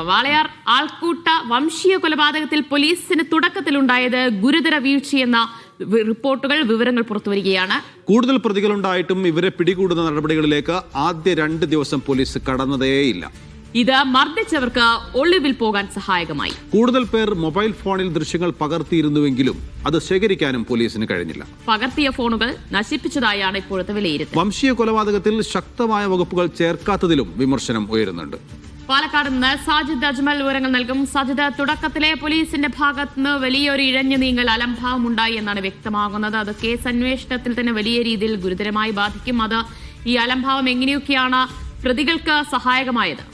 വാളയാർ ആൾക്കൂട്ട വംശീയ കൊലപാതകത്തിൽ പോലീസിന് തുടക്കത്തിലുണ്ടായത് ഗുരുതര വീഴ്ചയെന്ന റിപ്പോർട്ടുകൾ വിവരങ്ങൾ പുറത്തുവരികയാണ്. കൂടുതൽ പ്രതികളുണ്ടായിട്ടും ഇവരെ പിടികൂടുന്ന നടപടികളിലേക്ക് ആദ്യ 2 ദിവസം പോലീസ് കടന്നതേയില്ല. ഇത് മർദ്ദിച്ചവർക്ക് ഒളിവിൽ പോകാൻ സഹായകമായി. കൂടുതൽ പേർ മൊബൈൽ ഫോണിൽ ദൃശ്യങ്ങൾ പകർത്തിയിരുന്നുവെങ്കിലും അത് ശേഖരിക്കാനും പോലീസിന് കഴിഞ്ഞില്ല. പകർത്തിയ ഫോണുകൾ നശിപ്പിച്ചതായാണ് ഇപ്പോഴത്തെ വിലയിരുത്തൽ. വംശീയ കൊലപാതകത്തിൽ ശക്തമായ വകുപ്പുകൾ ചേർക്കാത്തതിലും വിമർശനം ഉയരുന്നുണ്ട്. പാലക്കാട് നിന്ന് സാജിദ് അജ്മൽ വിവരങ്ങൾ നൽകും. സാജിദ്, തുടക്കത്തിലെ പോലീസിന്റെ ഭാഗത്ത് നിന്ന് വലിയൊരു ഇഴഞ്ഞു നീങ്ങൽ അലംഭാവം ഉണ്ടായി എന്നാണ് വ്യക്തമാകുന്നത്. അത് കേസ് അന്വേഷണത്തിൽ തന്നെ വലിയ രീതിയിൽ ഗുരുതരമായി ബാധിക്കും. അത് ഈ അലംഭാവം എങ്ങനെയൊക്കെയാണ് പ്രതികൾക്ക് സഹായകമായത്?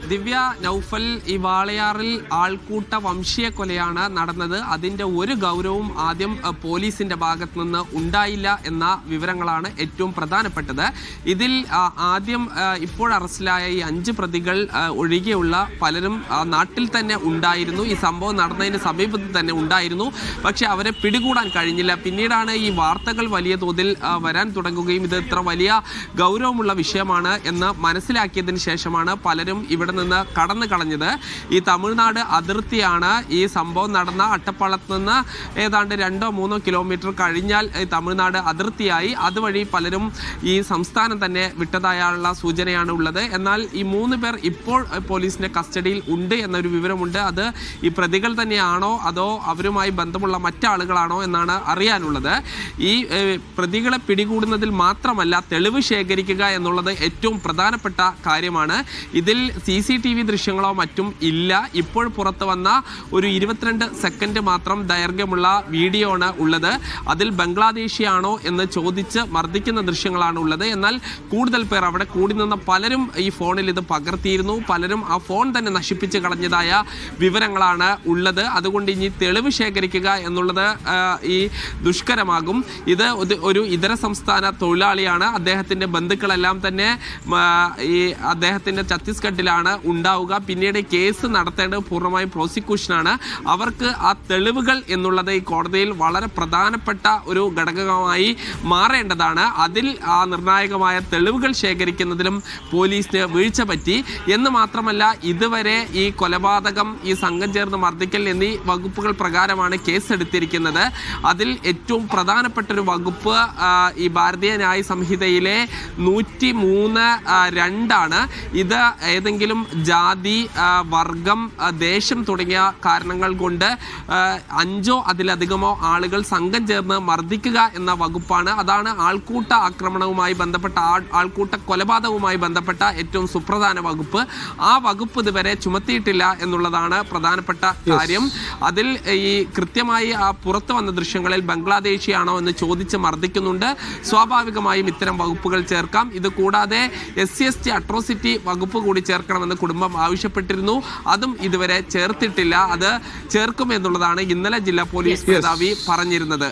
ദിവ്യ, നൗഫൽ, ഈ വാളയാറിൽ ആൾക്കൂട്ട വംശീയ കൊലയാണ് നടന്നത്. അതിൻ്റെ ഒരു ഗൗരവവും ആദ്യം പോലീസിൻ്റെ ഭാഗത്ത് നിന്ന് ഉണ്ടായില്ല എന്ന വിവരങ്ങളാണ് ഏറ്റവും പ്രധാനപ്പെട്ടത്. ഇതിൽ ആദ്യം ഇപ്പോൾ അറസ്റ്റിലായ ഈ 5 പ്രതികൾ ഒഴികെയുള്ള പലരും നാട്ടിൽ തന്നെ ഉണ്ടായിരുന്നു. ഈ സംഭവം നടന്നതിന് സമീപത്ത് തന്നെ ഉണ്ടായിരുന്നു. പക്ഷേ അവരെ പിടികൂടാൻ കഴിഞ്ഞില്ല. പിന്നീടാണ് ഈ വാർത്തകൾ വലിയ തോതിൽ വരാൻ തുടങ്ങുകയും ഇത് ഇത്ര വലിയ ഗൗരവമുള്ള വിഷയമാണ് എന്ന് മനസ്സിലാക്കിയതിന് ശേഷമാണ് പലരും ഇവിടെ നിന്ന് കടന്നു കളഞ്ഞത്. ഈ തമിഴ്നാട് അതിർത്തിയാണ് ഈ സംഭവം നടന്ന അട്ടപ്പാളത്ത് നിന്ന് ഏതാണ്ട് 2-3 കിലോമീറ്റർ കഴിഞ്ഞാൽ ഈ തമിഴ്നാട് അതിർത്തിയായി. അതുവഴി പലരും ഈ സംസ്ഥാനം തന്നെ വിട്ടതായുള്ള സൂചനയാണ് ഉള്ളത്. എന്നാൽ ഈ 3 പേർ ഇപ്പോൾ പോലീസിന്റെ കസ്റ്റഡിയിൽ ഉണ്ട് എന്നൊരു വിവരമുണ്ട്. അത് ഈ പ്രതികൾ തന്നെയാണോ അതോ അവരുമായി ബന്ധമുള്ള മറ്റാളുകളാണോ എന്നാണ് അറിയാനുള്ളത്. ഈ പ്രതികളെ പിടികൂടുന്നതിൽ മാത്രമല്ല തെളിവ് ശേഖരിക്കുക എന്നുള്ളത് ഏറ്റവും പ്രധാനപ്പെട്ട കാര്യമാണ്. ഇതിൽ CCTV ദൃശ്യങ്ങളോ മറ്റും ഇല്ല. ഇപ്പോൾ പുറത്തു വന്ന ഒരു 22 സെക്കൻഡ് മാത്രം ദൈർഘ്യമുള്ള വീഡിയോ ആണ് ഉള്ളത്. അതിൽ ബംഗ്ലാദേശിയാണോ എന്ന് ചോദിച്ച് മർദ്ദിക്കുന്ന ദൃശ്യങ്ങളാണ് ഉള്ളത്. എന്നാൽ കൂടുതൽ പേർ അവിടെ കൂടി നിന്ന പലരും ഈ ഫോണിൽ ഇത് പകർത്തിയിരുന്നു. പലരും ആ ഫോൺ തന്നെ നശിപ്പിച്ച് കളഞ്ഞതായ വിവരങ്ങളാണ് ഉള്ളത്. അതുകൊണ്ട് ഇനി തെളിവ് ശേഖരിക്കുക എന്നുള്ളത് ഈ ദുഷ്കരമാകും. ഇത് ഒരു ഇതര സംസ്ഥാന തൊഴിലാളിയാണ്. അദ്ദേഹത്തിൻ്റെ ബന്ധുക്കളെല്ലാം തന്നെ ഈ അദ്ദേഹത്തിൻ്റെ ഛത്തീസ്ഗഡിലാണ് ഉണ്ടാവുക. പിന്നീട് കേസ് നടത്തേണ്ടത് പൂർണ്ണമായും പ്രോസിക്യൂഷനാണ്. അവർക്ക് ആ തെളിവുകൾ എന്നുള്ളത് ഈ കോടതിയിൽ വളരെ പ്രധാനപ്പെട്ട ഒരു ഘടകമായി മാറേണ്ടതാണ്. അതിൽ ആ നിർണായകമായ തെളിവുകൾ ശേഖരിക്കുന്നതിലും പോലീസിന് വീഴ്ച പറ്റി എന്ന് മാത്രമല്ല, ഇതുവരെ ഈ കൊലപാതകം, ഈ സംഘം ചേർന്ന് മർദ്ദിക്കൽ എന്നീ വകുപ്പുകൾ പ്രകാരമാണ് കേസെടുത്തിരിക്കുന്നത്. അതിൽ ഏറ്റവും പ്രധാനപ്പെട്ട ഒരു വകുപ്പ് ഈ ഭാരതീയ ന്യായ സംഹിതയിലെ 103(2) ഇത് ഏതെങ്കിലും ജാതി, വർഗം, ദേശം തുടങ്ങിയ കാരണങ്ങൾ കൊണ്ട് 5 അതിലധികമോ ആളുകൾ സംഘം ചേർന്ന് മർദ്ദിക്കുക എന്ന വകുപ്പാണ്. അതാണ് ആൾക്കൂട്ട ആക്രമണവുമായി ബന്ധപ്പെട്ട ആൾക്കൂട്ട കൊലപാതകവുമായി ബന്ധപ്പെട്ട ഏറ്റവും സുപ്രധാന വകുപ്പ്. ആ വകുപ്പ് ഇതുവരെ ചുമത്തിയിട്ടില്ല എന്നുള്ളതാണ് പ്രധാനപ്പെട്ട കാര്യം. അതിൽ ഈ കൃത്യമായി ആ പുറത്തു വന്ന ദൃശ്യങ്ങളിൽ ബംഗ്ലാദേശിയാണോ എന്ന് ചോദിച്ച് മർദ്ദിക്കുന്നുണ്ട്. സ്വാഭാവികമായും ഇത്തരം വകുപ്പുകൾ ചേർക്കാം. ഇത് കൂടാതെ SC/ST അട്രോസിറ്റി വകുപ്പ് കൂടി ചേർക്കണമെന്ന് കുടുംബം ആവശ്യപ്പെട്ടിരുന്നു. അതും ഇതുവരെ ചേർത്തിട്ടില്ല. അത് ചേർക്കുമെന്നുള്ളതാണ് ഇന്നലെ ജില്ലാ പോലീസ് മേധാവി പറഞ്ഞിരുന്നത്.